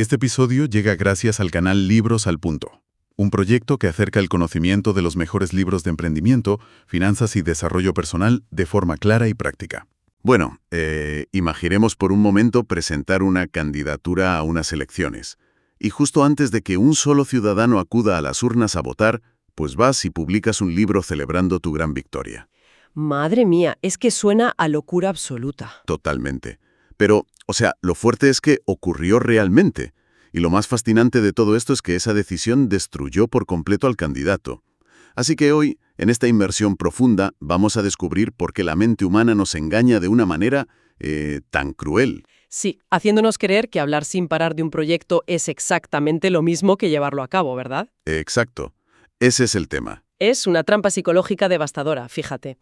Este episodio llega gracias al canal Libros al Punto, un proyecto que acerca el conocimiento de los mejores libros de emprendimiento, finanzas y desarrollo personal de forma clara y práctica. Bueno, imaginemos por un momento presentar una candidatura a unas elecciones. Y justo antes de que un solo ciudadano acuda a las urnas a votar, pues vas y publicas un libro celebrando tu gran victoria. Madre mía, es que suena a locura absoluta. Totalmente. Pero, lo fuerte es que ocurrió realmente. Y lo más fascinante de todo esto es que esa decisión destruyó por completo al candidato. Así que hoy, en esta inmersión profunda, vamos a descubrir por qué la mente humana nos engaña de una manera tan cruel. Sí, haciéndonos creer que hablar sin parar de un proyecto es exactamente lo mismo que llevarlo a cabo, ¿verdad? Exacto. Ese es el tema. Es una trampa psicológica devastadora, fíjate.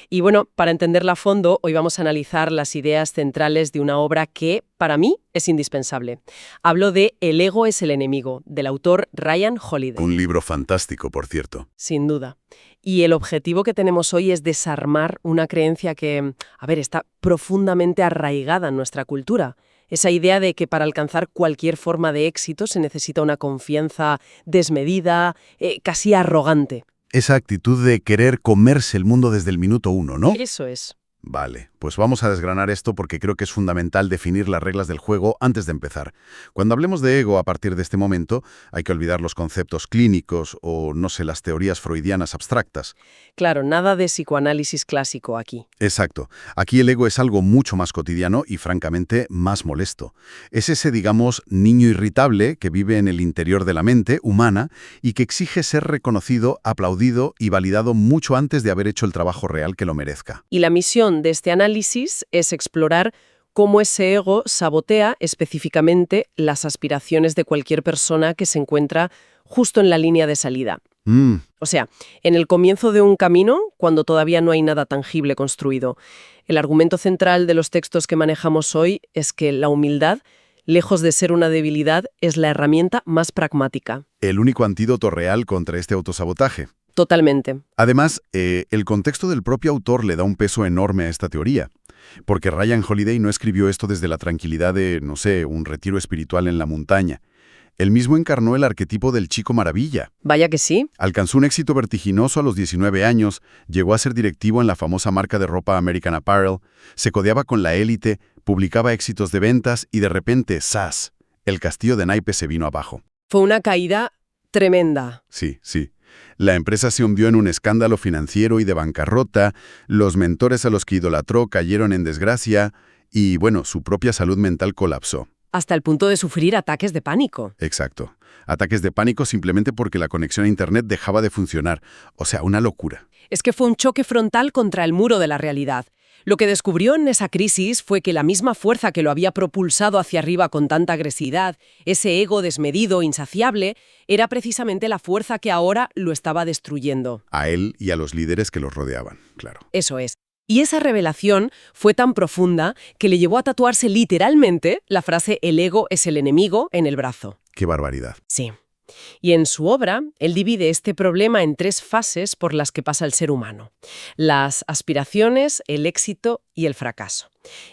Y bueno, para entenderla a fondo, hoy vamos a analizar las ideas centrales de una obra que, para mí, es indispensable. Hablo de El ego es el enemigo, del autor Ryan Holiday. Un libro fantástico, por cierto. Sin duda. Y el objetivo que tenemos hoy es desarmar una creencia que, está profundamente arraigada en nuestra cultura. Esa idea de que para alcanzar cualquier forma de éxito se necesita una confianza desmedida, casi arrogante. Esa actitud de querer comerse el mundo desde el minuto uno, ¿no? Eso es. Vale, pues vamos a desgranar esto porque creo que es fundamental definir las reglas del juego antes de empezar. Cuando hablemos de ego a partir de este momento, hay que olvidar los conceptos clínicos o, las teorías freudianas abstractas. Claro, nada de psicoanálisis clásico aquí. Exacto. Aquí el ego es algo mucho más cotidiano y, francamente, más molesto. Es ese, niño irritable que vive en el interior de la mente humana y que exige ser reconocido, aplaudido y validado mucho antes de haber hecho el trabajo real que lo merezca. Y la misión de este análisis es explorar cómo ese ego sabotea específicamente las aspiraciones de cualquier persona que se encuentra justo en la línea de salida. O sea, en el comienzo de un camino, cuando todavía no hay nada tangible construido. El argumento central de los textos que manejamos hoy es que la humildad, lejos de ser una debilidad, es la herramienta más pragmática. El único antídoto real contra este autosabotaje. Totalmente. Además, el contexto del propio autor le da un peso enorme a esta teoría, porque Ryan Holiday no escribió esto desde la tranquilidad de, un retiro espiritual en la montaña. Él mismo encarnó el arquetipo del chico maravilla. Vaya que sí. Alcanzó un éxito vertiginoso a los 19 años, llegó a ser directivo en la famosa marca de ropa American Apparel, se codeaba con la élite, publicaba éxitos de ventas y de repente, ¡zas!, el castillo de naipes se vino abajo. Fue una caída tremenda. Sí. La empresa se hundió en un escándalo financiero y de bancarrota, los mentores a los que idolatró cayeron en desgracia y, su propia salud mental colapsó. Hasta el punto de sufrir ataques de pánico. Exacto. Ataques de pánico simplemente porque la conexión a Internet dejaba de funcionar. O sea, una locura. Es que fue un choque frontal contra el muro de la realidad. Lo que descubrió en esa crisis fue que la misma fuerza que lo había propulsado hacia arriba con tanta agresividad, ese ego desmedido, insaciable, era precisamente la fuerza que ahora lo estaba destruyendo. A él y a los líderes que los rodeaban, claro. Eso es. Y esa revelación fue tan profunda que le llevó a tatuarse literalmente la frase «el ego es el enemigo» en el brazo. ¡Qué barbaridad! Sí. Y en su obra, él divide este problema en 3 fases por las que pasa el ser humano: las aspiraciones, el éxito y el fracaso.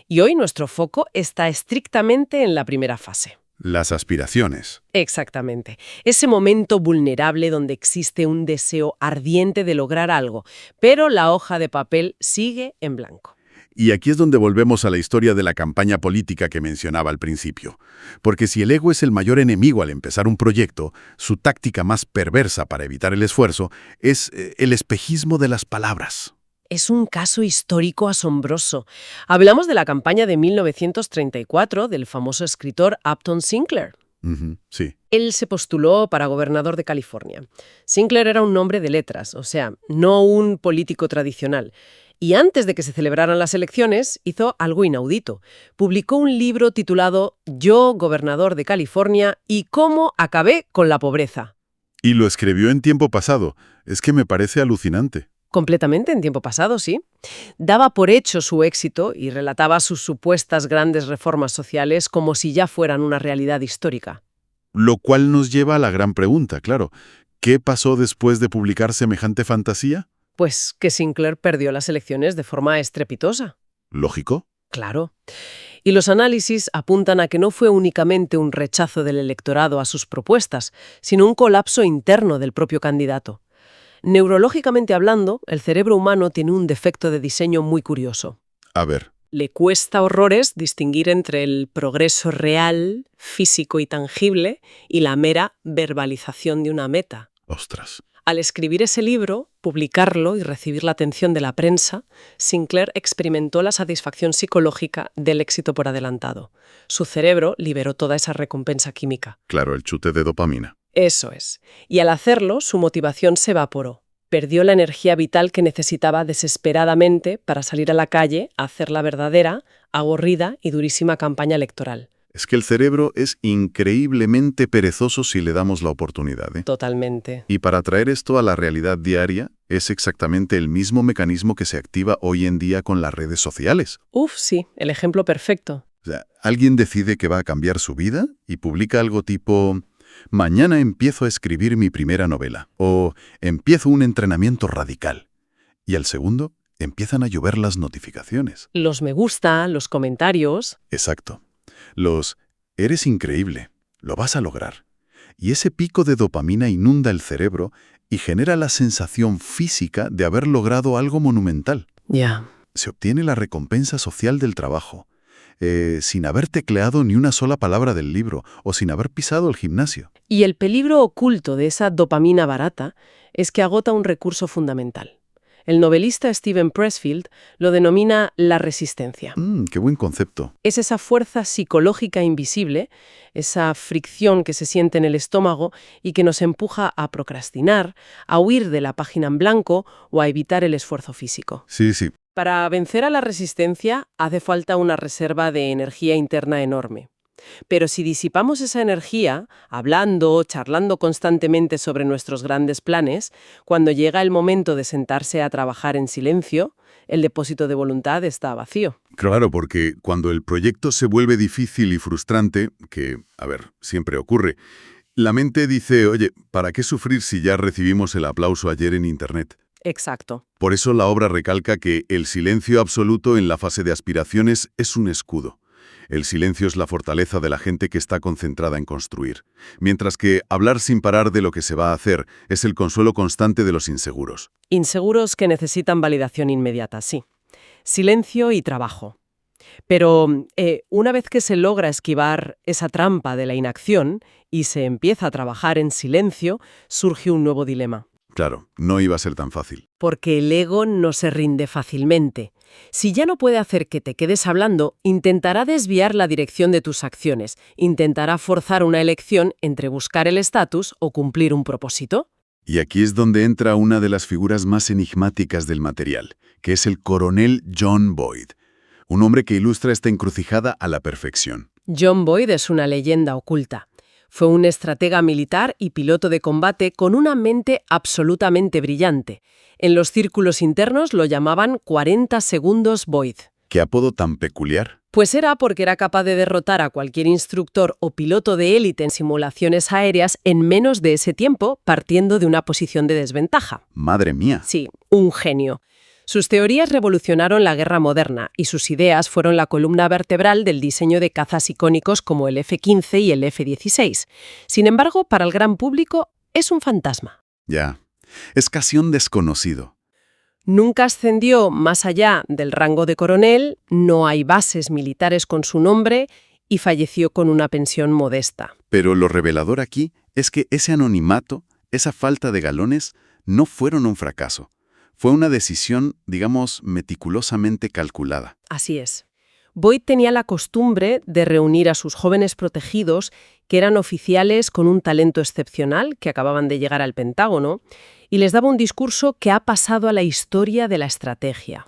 Y hoy nuestro foco está estrictamente en la primera fase. Las aspiraciones. Exactamente. Ese momento vulnerable donde existe un deseo ardiente de lograr algo, pero la hoja de papel sigue en blanco. Y aquí es donde volvemos a la historia de la campaña política que mencionaba al principio. Porque si el ego es el mayor enemigo al empezar un proyecto, su táctica más perversa para evitar el esfuerzo es el espejismo de las palabras. Es un caso histórico asombroso. Hablamos de la campaña de 1934 del famoso escritor Upton Sinclair. Sí. Él se postuló para gobernador de California. Sinclair era un hombre de letras, o sea, no un político tradicional. Y antes de que se celebraran las elecciones, hizo algo inaudito. Publicó un libro titulado Yo, gobernador de California, y cómo acabé con la pobreza. Y lo escribió en tiempo pasado. Es que me parece alucinante. Completamente en tiempo pasado, sí. Daba por hecho su éxito y relataba sus supuestas grandes reformas sociales como si ya fueran una realidad histórica. Lo cual nos lleva a la gran pregunta, claro. ¿Qué pasó después de publicar semejante fantasía? Pues que Sinclair perdió las elecciones de forma estrepitosa. Lógico. Claro. Y los análisis apuntan a que no fue únicamente un rechazo del electorado a sus propuestas, sino un colapso interno del propio candidato. Neurológicamente hablando, el cerebro humano tiene un defecto de diseño muy curioso. A ver. Le cuesta horrores distinguir entre el progreso real, físico y tangible, y la mera verbalización de una meta. Ostras. Al escribir ese libro, publicarlo y recibir la atención de la prensa, Sinclair experimentó la satisfacción psicológica del éxito por adelantado. Su cerebro liberó toda esa recompensa química. Claro, el chute de dopamina. Eso es. Y al hacerlo, su motivación se evaporó. Perdió la energía vital que necesitaba desesperadamente para salir a la calle a hacer la verdadera, aburrida y durísima campaña electoral. Es que el cerebro es increíblemente perezoso si le damos la oportunidad, ¿eh? Totalmente. Y para traer esto a la realidad diaria, es exactamente el mismo mecanismo que se activa hoy en día con las redes sociales. Sí, el ejemplo perfecto. O sea, alguien decide que va a cambiar su vida y publica algo tipo: mañana empiezo a escribir mi primera novela, o empiezo un entrenamiento radical. Y al segundo, empiezan a llover las notificaciones. Los me gusta, los comentarios. Exacto. Eres increíble, lo vas a lograr. Y ese pico de dopamina inunda el cerebro y genera la sensación física de haber logrado algo monumental. Ya. Se obtiene la recompensa social del trabajo, sin haber tecleado ni una sola palabra del libro o sin haber pisado el gimnasio. Y el peligro oculto de esa dopamina barata es que agota un recurso fundamental. El novelista Steven Pressfield lo denomina la resistencia. ¡Qué buen concepto! Es esa fuerza psicológica invisible, esa fricción que se siente en el estómago y que nos empuja a procrastinar, a huir de la página en blanco o a evitar el esfuerzo físico. Sí, sí. Para vencer a la resistencia hace falta una reserva de energía interna enorme. Pero si disipamos esa energía, hablando, charlando constantemente sobre nuestros grandes planes, cuando llega el momento de sentarse a trabajar en silencio, el depósito de voluntad está vacío. Claro, porque cuando el proyecto se vuelve difícil y frustrante, que, siempre ocurre, la mente dice: oye, ¿para qué sufrir si ya recibimos el aplauso ayer en Internet? Exacto. Por eso la obra recalca que el silencio absoluto en la fase de aspiraciones es un escudo. El silencio es la fortaleza de la gente que está concentrada en construir, mientras que hablar sin parar de lo que se va a hacer es el consuelo constante de los inseguros. Inseguros que necesitan validación inmediata, sí. Silencio y trabajo. Pero una vez que se logra esquivar esa trampa de la inacción y se empieza a trabajar en silencio, surge un nuevo dilema. Claro, no iba a ser tan fácil. Porque el ego no se rinde fácilmente. Si ya no puede hacer que te quedes hablando, intentará desviar la dirección de tus acciones, intentará forzar una elección entre buscar el estatus o cumplir un propósito. Y aquí es donde entra una de las figuras más enigmáticas del material, que es el coronel John Boyd, un hombre que ilustra esta encrucijada a la perfección. John Boyd es una leyenda oculta. Fue un estratega militar y piloto de combate con una mente absolutamente brillante. En los círculos internos lo llamaban 40 segundos Boyd. ¿Qué apodo tan peculiar? Pues era porque era capaz de derrotar a cualquier instructor o piloto de élite en simulaciones aéreas en menos de ese tiempo, partiendo de una posición de desventaja. ¡Madre mía! Sí, un genio. Sus teorías revolucionaron la guerra moderna y sus ideas fueron la columna vertebral del diseño de cazas icónicos como el F-15 y el F-16. Sin embargo, para el gran público es un fantasma. Ya, es casi un desconocido. Nunca ascendió más allá del rango de coronel, no hay bases militares con su nombre y falleció con una pensión modesta. Pero lo revelador aquí es que ese anonimato, esa falta de galones, no fueron un fracaso. Fue una decisión, digamos, meticulosamente calculada. Así es. Boyd tenía la costumbre de reunir a sus jóvenes protegidos, que eran oficiales con un talento excepcional, que acababan de llegar al Pentágono, y les daba un discurso que ha pasado a la historia de la estrategia.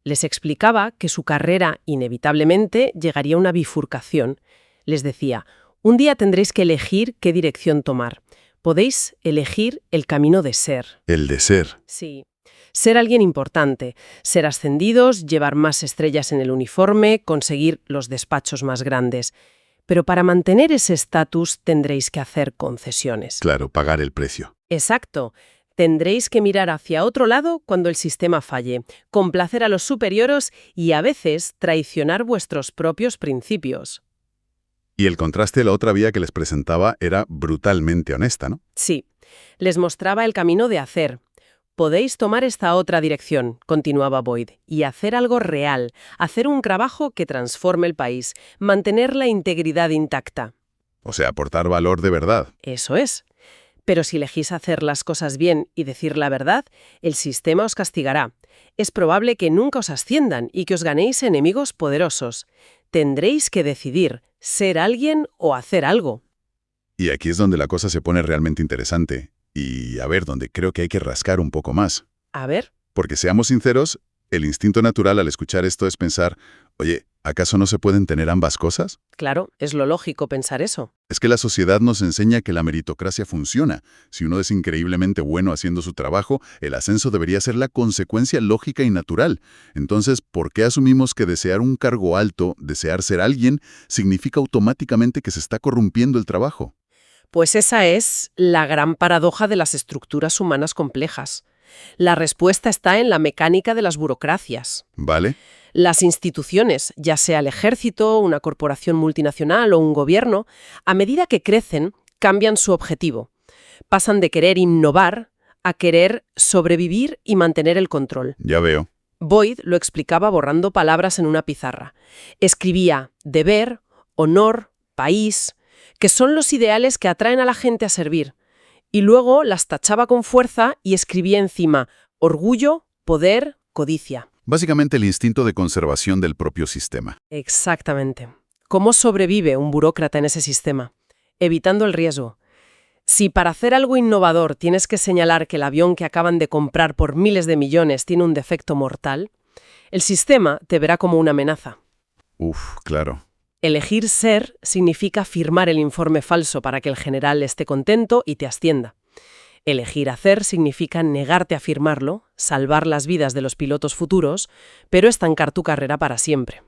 Les explicaba que su carrera, inevitablemente, llegaría a una bifurcación. Les decía: un día tendréis que elegir qué dirección tomar. Podéis elegir el camino de ser. El de ser. Sí. Ser alguien importante, ser ascendidos, llevar más estrellas en el uniforme, conseguir los despachos más grandes. Pero para mantener ese estatus tendréis que hacer concesiones. Claro, pagar el precio. Exacto. Tendréis que mirar hacia otro lado cuando el sistema falle, complacer a los superiores y a veces traicionar vuestros propios principios. Y el contraste de la otra vía que les presentaba era brutalmente honesta, ¿no? Sí, les mostraba el camino de hacer. Podéis tomar esta otra dirección, continuaba Boyd, y hacer algo real, hacer un trabajo que transforme el país, mantener la integridad intacta. O sea, aportar valor de verdad. Eso es. Pero si elegís hacer las cosas bien y decir la verdad, el sistema os castigará. Es probable que nunca os asciendan y que os ganéis enemigos poderosos. Tendréis que decidir ser alguien o hacer algo. Y aquí es donde la cosa se pone realmente interesante. Y a ver, donde creo que hay que rascar un poco más. A ver. Porque seamos sinceros, el instinto natural al escuchar esto es pensar, oye, ¿acaso no se pueden tener ambas cosas? Claro, es lo lógico pensar eso. Es que la sociedad nos enseña que la meritocracia funciona. Si uno es increíblemente bueno haciendo su trabajo, el ascenso debería ser la consecuencia lógica y natural. Entonces, ¿por qué asumimos que desear un cargo alto, desear ser alguien, significa automáticamente que se está corrompiendo el trabajo? Pues esa es la gran paradoja de las estructuras humanas complejas. La respuesta está en la mecánica de las burocracias. ¿Vale? Las instituciones, ya sea el ejército, una corporación multinacional o un gobierno, a medida que crecen, cambian su objetivo. Pasan de querer innovar a querer sobrevivir y mantener el control. Ya veo. Boyd lo explicaba borrando palabras en una pizarra. Escribía deber, honor, país, que son los ideales que atraen a la gente a servir. Y luego las tachaba con fuerza y escribía encima orgullo, poder, codicia. Básicamente el instinto de conservación del propio sistema. Exactamente. ¿Cómo sobrevive un burócrata en ese sistema? Evitando el riesgo. Si para hacer algo innovador tienes que señalar que el avión que acaban de comprar por miles de millones tiene un defecto mortal, el sistema te verá como una amenaza. Claro. Elegir ser significa firmar el informe falso para que el general esté contento y te ascienda. Elegir hacer significa negarte a firmarlo, salvar las vidas de los pilotos futuros, pero estancar tu carrera para siempre.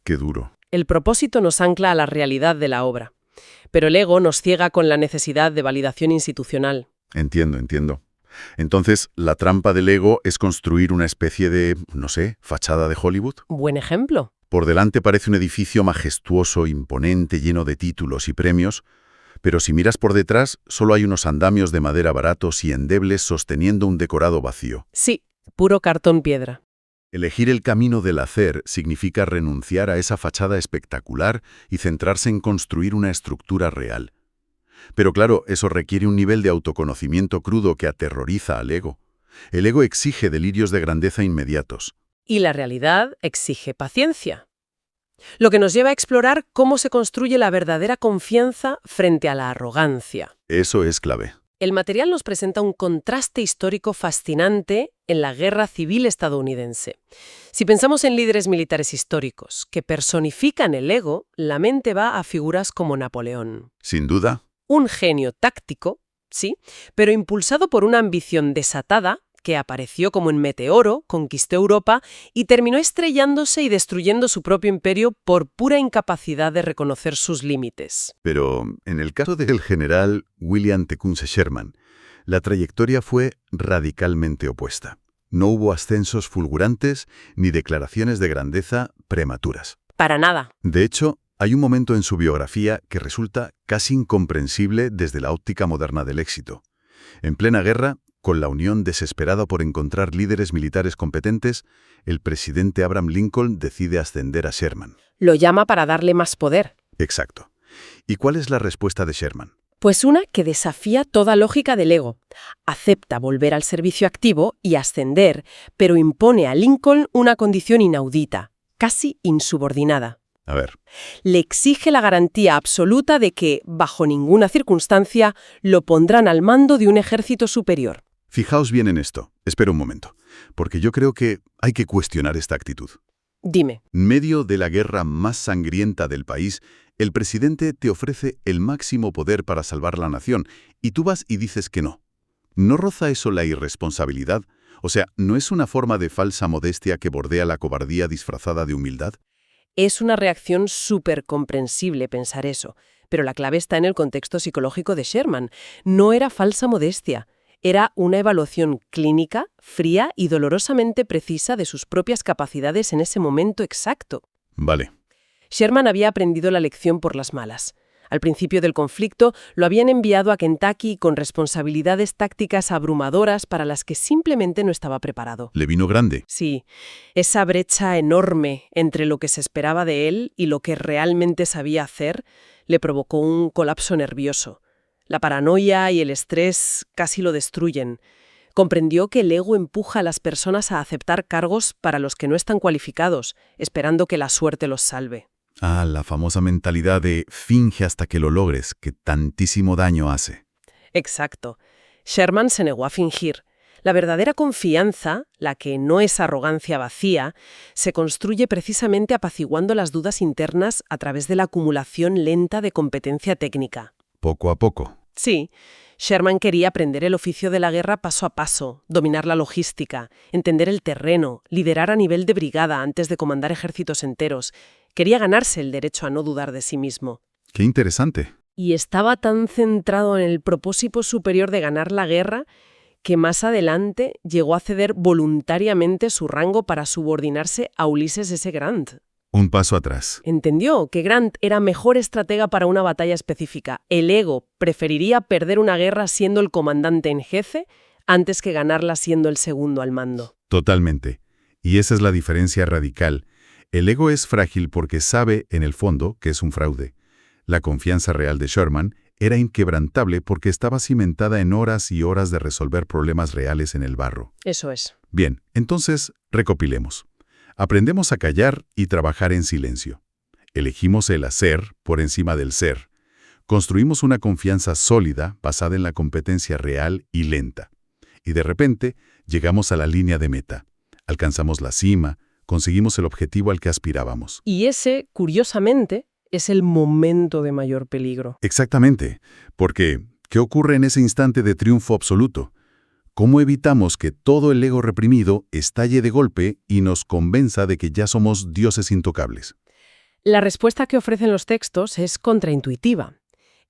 Qué duro. El propósito nos ancla a la realidad de la obra, pero el ego nos ciega con la necesidad de validación institucional. Entiendo. Entonces, la trampa del ego es construir una especie de, no sé, fachada de Hollywood. Buen ejemplo. Por delante parece un edificio majestuoso, imponente, lleno de títulos y premios, pero si miras por detrás, solo hay unos andamios de madera baratos y endebles sosteniendo un decorado vacío. Sí, puro cartón piedra. Elegir el camino del hacer significa renunciar a esa fachada espectacular y centrarse en construir una estructura real. Pero claro, eso requiere un nivel de autoconocimiento crudo que aterroriza al ego. El ego exige delirios de grandeza inmediatos. Y la realidad exige paciencia. Lo que nos lleva a explorar cómo se construye la verdadera confianza frente a la arrogancia. Eso es clave. El material nos presenta un contraste histórico fascinante en la Guerra Civil estadounidense. Si pensamos en líderes militares históricos que personifican el ego, la mente va a figuras como Napoleón. Sin duda. Un genio táctico, sí, pero impulsado por una ambición desatada que apareció como un meteoro, conquistó Europa y terminó estrellándose y destruyendo su propio imperio por pura incapacidad de reconocer sus límites. Pero en el caso del general William Tecumseh Sherman, la trayectoria fue radicalmente opuesta. No hubo ascensos fulgurantes ni declaraciones de grandeza prematuras. Para nada. De hecho, hay un momento en su biografía que resulta casi incomprensible desde la óptica moderna del éxito. En plena guerra, con la Unión desesperada por encontrar líderes militares competentes, el presidente Abraham Lincoln decide ascender a Sherman. Lo llama para darle más poder. Exacto. ¿Y cuál es la respuesta de Sherman? Pues una que desafía toda lógica del ego. Acepta volver al servicio activo y ascender, pero impone a Lincoln una condición inaudita, casi insubordinada. A ver. Le exige la garantía absoluta de que, bajo ninguna circunstancia, lo pondrán al mando de un ejército superior. Fijaos bien en esto. Espera un momento, porque yo creo que hay que cuestionar esta actitud. Dime. En medio de la guerra más sangrienta del país, el presidente te ofrece el máximo poder para salvar la nación, y tú vas y dices que no. ¿No roza eso la irresponsabilidad? O sea, ¿no es una forma de falsa modestia que bordea la cobardía disfrazada de humildad? Es una reacción súper comprensible pensar eso, pero la clave está en el contexto psicológico de Sherman. No era falsa modestia. Era una evaluación clínica, fría y dolorosamente precisa de sus propias capacidades en ese momento exacto. Vale. Sherman había aprendido la lección por las malas. Al principio del conflicto, lo habían enviado a Kentucky con responsabilidades tácticas abrumadoras para las que simplemente no estaba preparado. Le vino grande. Sí, esa brecha enorme entre lo que se esperaba de él y lo que realmente sabía hacer le provocó un colapso nervioso. La paranoia y el estrés casi lo destruyen. Comprendió que el ego empuja a las personas a aceptar cargos para los que no están cualificados, esperando que la suerte los salve. Ah, la famosa mentalidad de finge hasta que lo logres, que tantísimo daño hace. Exacto. Sherman se negó a fingir. La verdadera confianza, la que no es arrogancia vacía, se construye precisamente apaciguando las dudas internas a través de la acumulación lenta de competencia técnica. Poco a poco. Sí, Sherman quería aprender el oficio de la guerra paso a paso, dominar la logística, entender el terreno, liderar a nivel de brigada antes de comandar ejércitos enteros. Quería ganarse el derecho a no dudar de sí mismo. Qué interesante. Y estaba tan centrado en el propósito superior de ganar la guerra que más adelante llegó a ceder voluntariamente su rango para subordinarse a Ulysses S. Grant. Un paso atrás. Entendió que Grant era mejor estratega para una batalla específica. El ego preferiría perder una guerra siendo el comandante en jefe antes que ganarla siendo el segundo al mando. Totalmente. Y esa es la diferencia radical. El ego es frágil porque sabe, en el fondo, que es un fraude. La confianza real de Sherman era inquebrantable porque estaba cimentada en horas y horas de resolver problemas reales en el barro. Eso es. Bien, entonces, recopilemos. Aprendemos a callar y trabajar en silencio. Elegimos el hacer por encima del ser. Construimos una confianza sólida basada en la competencia real y lenta. Y de repente, llegamos a la línea de meta. Alcanzamos la cima, conseguimos el objetivo al que aspirábamos. Y ese, curiosamente, es el momento de mayor peligro. Exactamente, porque ¿qué ocurre en ese instante de triunfo absoluto? ¿Cómo evitamos que todo el ego reprimido estalle de golpe y nos convenza de que ya somos dioses intocables? La respuesta que ofrecen los textos es contraintuitiva.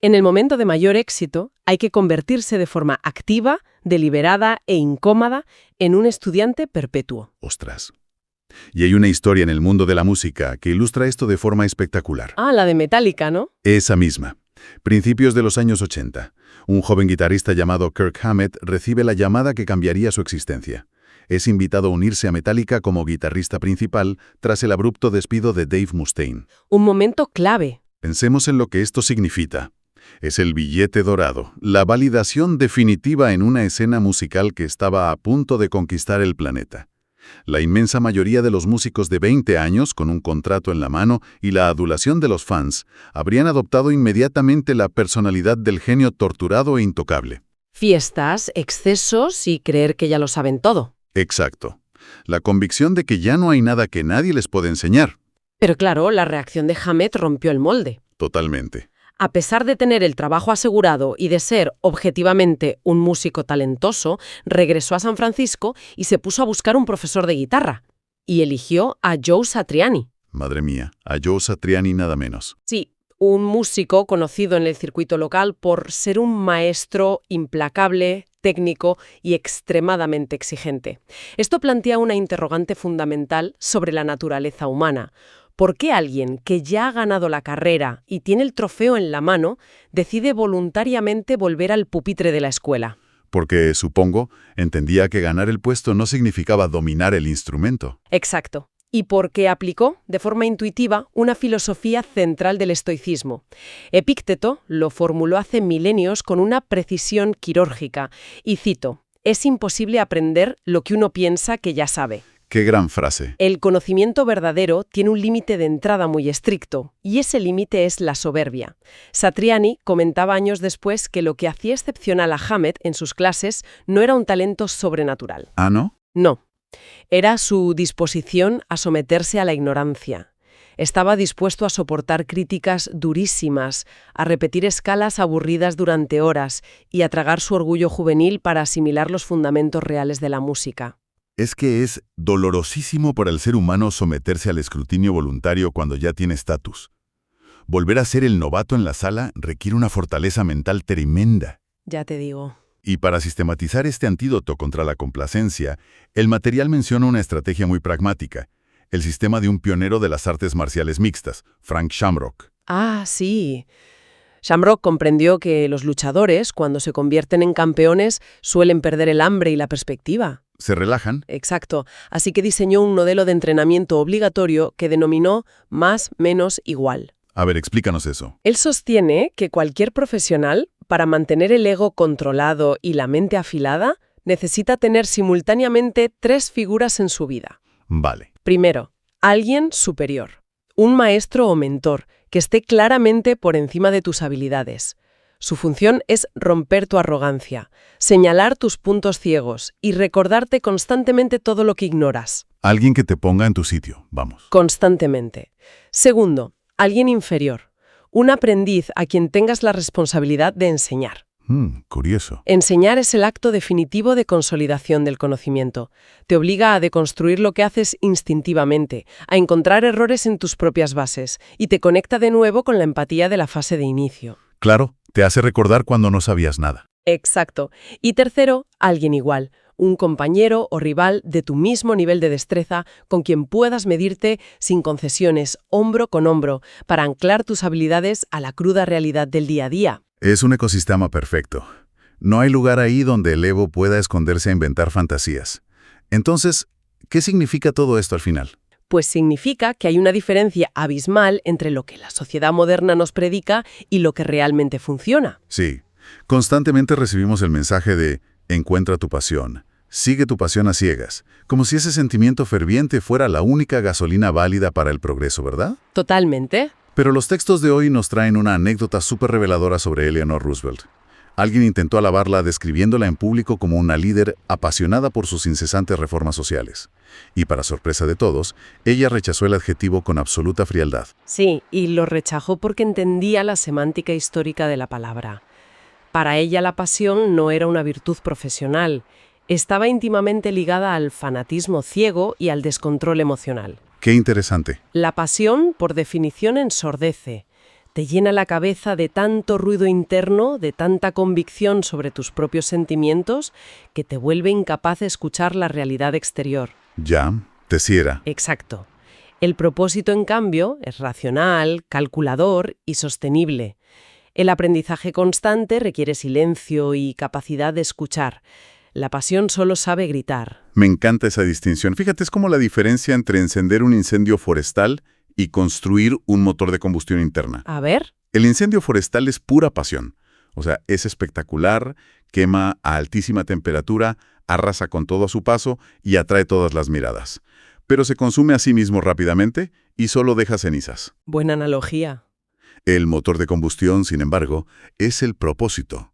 En el momento de mayor éxito, hay que convertirse de forma activa, deliberada e incómoda en un estudiante perpetuo. Ostras. Y hay una historia en el mundo de la música que ilustra esto de forma espectacular. Ah, la de Metallica, ¿no? Esa misma. Principios de los años 80. Un joven guitarrista llamado Kirk Hammett recibe la llamada que cambiaría su existencia. Es invitado a unirse a Metallica como guitarrista principal tras el abrupto despido de Dave Mustaine. Un momento clave. Pensemos en lo que esto significa. Es el billete dorado, la validación definitiva en una escena musical que estaba a punto de conquistar el planeta. La inmensa mayoría de los músicos de 20 años, con un contrato en la mano y la adulación de los fans, habrían adoptado inmediatamente la personalidad del genio torturado e intocable. Fiestas, excesos y creer que ya lo saben todo. Exacto. La convicción de que ya no hay nada que nadie les puede enseñar. Pero claro, la reacción de Hammett rompió el molde. Totalmente. A pesar de tener el trabajo asegurado y de ser, objetivamente, un músico talentoso, regresó a San Francisco y se puso a buscar un profesor de guitarra. Y eligió a Joe Satriani. Madre mía, a Joe Satriani nada menos. Sí, un músico conocido en el circuito local por ser un maestro implacable, técnico y extremadamente exigente. Esto plantea una interrogante fundamental sobre la naturaleza humana. ¿Por qué alguien que ya ha ganado la carrera y tiene el trofeo en la mano decide voluntariamente volver al pupitre de la escuela? Porque, supongo, entendía que ganar el puesto no significaba dominar el instrumento. Exacto. Y porque aplicó, de forma intuitiva, una filosofía central del estoicismo. Epícteto lo formuló hace milenios con una precisión quirúrgica. Y cito, «Es imposible aprender lo que uno piensa que ya sabe». ¡Qué gran frase! El conocimiento verdadero tiene un límite de entrada muy estricto, y ese límite es la soberbia. Satriani comentaba años después que lo que hacía excepcional a Hammett en sus clases no era un talento sobrenatural. ¿Ah, no? No. Era su disposición a someterse a la ignorancia. Estaba dispuesto a soportar críticas durísimas, a repetir escalas aburridas durante horas y a tragar su orgullo juvenil para asimilar los fundamentos reales de la música. Es que es dolorosísimo para el ser humano someterse al escrutinio voluntario cuando ya tiene estatus. Volver a ser el novato en la sala requiere una fortaleza mental tremenda. Ya te digo. Y para sistematizar este antídoto contra la complacencia, el material menciona una estrategia muy pragmática, el sistema de un pionero de las artes marciales mixtas, Frank Shamrock. Ah, sí. Shamrock comprendió que los luchadores, cuando se convierten en campeones, suelen perder el hambre y la perspectiva. ¿Se relajan? Exacto. Así que diseñó un modelo de entrenamiento obligatorio que denominó más, menos, igual. A ver, explícanos eso. Él sostiene que cualquier profesional, para mantener el ego controlado y la mente afilada, necesita tener simultáneamente 3 figuras en su vida. Vale. Primero, alguien superior, un maestro o mentor que esté claramente por encima de tus habilidades. Su función es romper tu arrogancia, señalar tus puntos ciegos y recordarte constantemente todo lo que ignoras. Alguien que te ponga en tu sitio, vamos. Constantemente. Segundo, alguien inferior, un aprendiz a quien tengas la responsabilidad de enseñar. Curioso. Enseñar es el acto definitivo de consolidación del conocimiento. Te obliga a deconstruir lo que haces instintivamente, a encontrar errores en tus propias bases y te conecta de nuevo con la empatía de la fase de inicio. Claro, te hace recordar cuando no sabías nada. Exacto. Y tercero, alguien igual, un compañero o rival de tu mismo nivel de destreza con quien puedas medirte sin concesiones, hombro con hombro, para anclar tus habilidades a la cruda realidad del día a día. Es un ecosistema perfecto. No hay lugar ahí donde el ego pueda esconderse a inventar fantasías. Entonces, ¿qué significa todo esto al final? Pues significa que hay una diferencia abismal entre lo que la sociedad moderna nos predica y lo que realmente funciona. Sí, constantemente recibimos el mensaje de encuentra tu pasión, sigue tu pasión a ciegas, como si ese sentimiento ferviente fuera la única gasolina válida para el progreso, ¿verdad? Totalmente. Pero los textos de hoy nos traen una anécdota súper reveladora sobre Eleanor Roosevelt. Alguien intentó alabarla describiéndola en público como una líder apasionada por sus incesantes reformas sociales. Y para sorpresa de todos, ella rechazó el adjetivo con absoluta frialdad. Sí, y lo rechazó porque entendía la semántica histórica de la palabra. Para ella la pasión no era una virtud profesional, estaba íntimamente ligada al fanatismo ciego y al descontrol emocional. ¡Qué interesante! La pasión, por definición, ensordece. Te llena la cabeza de tanto ruido interno, de tanta convicción sobre tus propios sentimientos, que te vuelve incapaz de escuchar la realidad exterior. Ya, te ciega. Exacto. El propósito, en cambio, es racional, calculador y sostenible. El aprendizaje constante requiere silencio y capacidad de escuchar. La pasión solo sabe gritar. Me encanta esa distinción. Fíjate, es como la diferencia entre encender un incendio forestal y construir un motor de combustión interna. A ver. El incendio forestal es pura pasión. O sea, es espectacular, quema a altísima temperatura, arrasa con todo a su paso y atrae todas las miradas. Pero se consume a sí mismo rápidamente y solo deja cenizas. Buena analogía. El motor de combustión, sin embargo, es el propósito.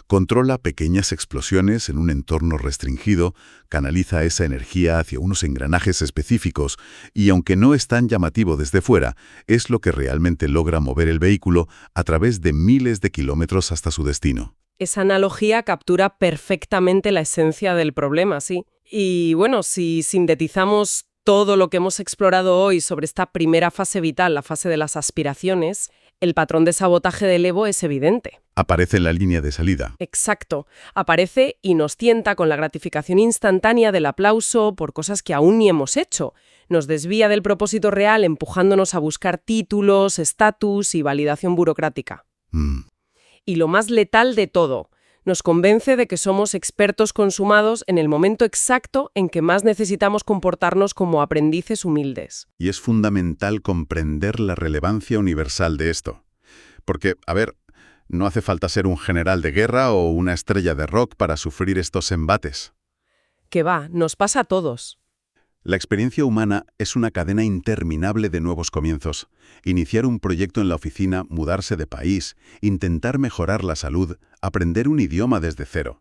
Controla pequeñas explosiones en un entorno restringido, canaliza esa energía hacia unos engranajes específicos y, aunque no es tan llamativo desde fuera, es lo que realmente logra mover el vehículo a través de miles de kilómetros hasta su destino. Esa analogía captura perfectamente la esencia del problema, sí. Y bueno, si sintetizamos todo lo que hemos explorado hoy sobre esta primera fase vital, la fase de las aspiraciones, el patrón de sabotaje del ego es evidente. Aparece en la línea de salida. Exacto. Aparece y nos tienta con la gratificación instantánea del aplauso por cosas que aún ni hemos hecho. Nos desvía del propósito real empujándonos a buscar títulos, estatus y validación burocrática. Y lo más letal de todo, nos convence de que somos expertos consumados en el momento exacto en que más necesitamos comportarnos como aprendices humildes. Y es fundamental comprender la relevancia universal de esto. Porque, a ver, no hace falta ser un general de guerra o una estrella de rock para sufrir estos embates. Que va, nos pasa a todos. La experiencia humana es una cadena interminable de nuevos comienzos. Iniciar un proyecto en la oficina, mudarse de país, intentar mejorar la salud, aprender un idioma desde cero.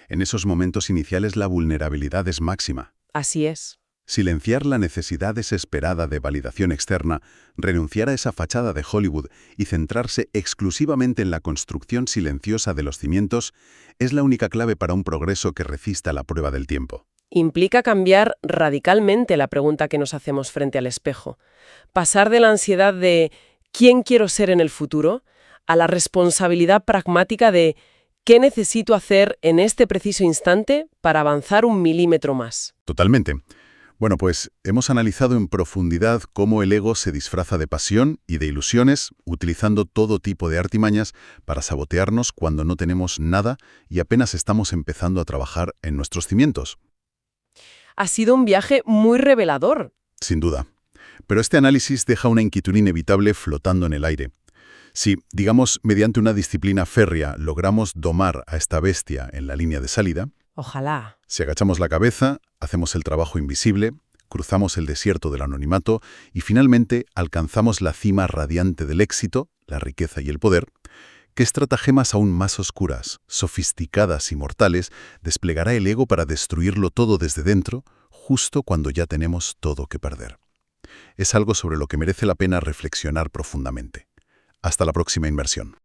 En esos momentos iniciales la vulnerabilidad es máxima. Así es. Silenciar la necesidad desesperada de validación externa, renunciar a esa fachada de Hollywood y centrarse exclusivamente en la construcción silenciosa de los cimientos es la única clave para un progreso que resista la prueba del tiempo. Implica cambiar radicalmente la pregunta que nos hacemos frente al espejo. Pasar de la ansiedad de ¿quién quiero ser en el futuro? A la responsabilidad pragmática de ¿Qué necesito hacer en este preciso instante para avanzar 1 milímetro más? Totalmente. Bueno, pues hemos analizado en profundidad cómo el ego se disfraza de pasión y de ilusiones, utilizando todo tipo de artimañas para sabotearnos cuando no tenemos nada y apenas estamos empezando a trabajar en nuestros cimientos. Ha sido un viaje muy revelador. Sin duda. Pero este análisis deja una inquietud inevitable flotando en el aire. Si, digamos, mediante una disciplina férrea logramos domar a esta bestia en la línea de salida, Ojalá. si agachamos la cabeza, hacemos el trabajo invisible, cruzamos el desierto del anonimato y finalmente alcanzamos la cima radiante del éxito, la riqueza y el poder, ¿qué estratagemas aún más oscuras, sofisticadas y mortales desplegará el ego para destruirlo todo desde dentro, justo cuando ya tenemos todo que perder? Es algo sobre lo que merece la pena reflexionar profundamente. Hasta la próxima inmersión.